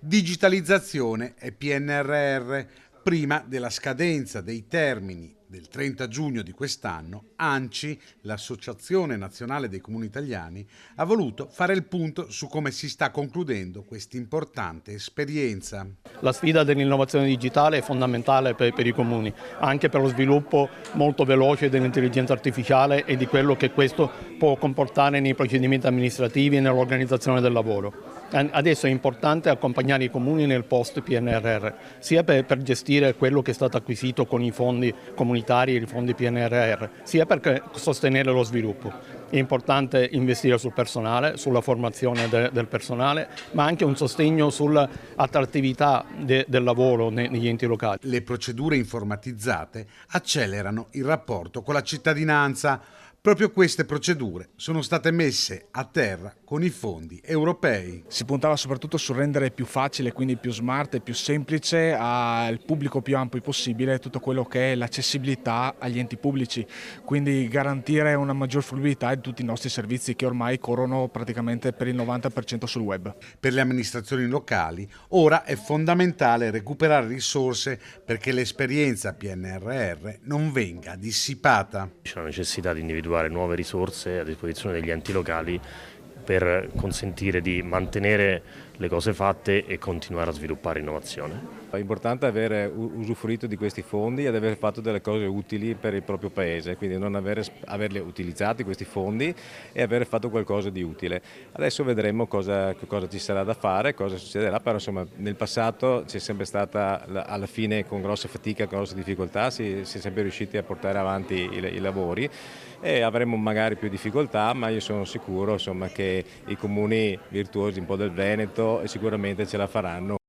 Digitalizzazione e PNRR. Prima della scadenza dei termini del 30 giugno di quest'anno, ANCI, l'Associazione Nazionale dei Comuni Italiani, ha voluto fare il punto su come si sta concludendo questa importante esperienza. La sfida dell'innovazione digitale è fondamentale per i comuni, anche per lo sviluppo molto veloce dell'intelligenza artificiale e di quello che questo può comportare nei procedimenti amministrativi e nell'organizzazione del lavoro. Adesso è importante accompagnare i comuni nel post PNRR, sia per gestire quello che è stato acquisito con i fondi comunitari e i fondi PNRR, sia per sostenere lo sviluppo. È importante investire sul personale, sulla formazione del personale, ma anche un sostegno sull'attrattività del lavoro negli enti locali. Le procedure informatizzate accelerano il rapporto con la cittadinanza. Proprio queste procedure sono state messe a terra con i fondi europei. Si puntava soprattutto sul rendere più facile, quindi più smart e più semplice al pubblico più ampio possibile tutto quello che è l'accessibilità agli enti pubblici, quindi garantire una maggior fruibilità di tutti i nostri servizi che ormai corrono praticamente per il 90% sul web. Per le amministrazioni locali ora è fondamentale recuperare risorse perché l'esperienza PNRR non venga dissipata. C'è la necessità di individuare nuove risorse a disposizione degli enti locali per consentire di mantenere le cose fatte e continuare a sviluppare innovazione. È importante aver usufruito di questi fondi ed aver fatto delle cose utili per il proprio paese, quindi non averli utilizzati questi fondi e aver fatto qualcosa di utile. Adesso vedremo cosa ci sarà da fare, cosa succederà, però insomma nel passato c'è sempre stata, alla fine con grossa fatica, con grosse difficoltà, si è sempre riusciti a portare avanti i lavori e avremo magari più difficoltà, ma io sono sicuro insomma, che i comuni virtuosi un po' del Veneto sicuramente ce la faranno.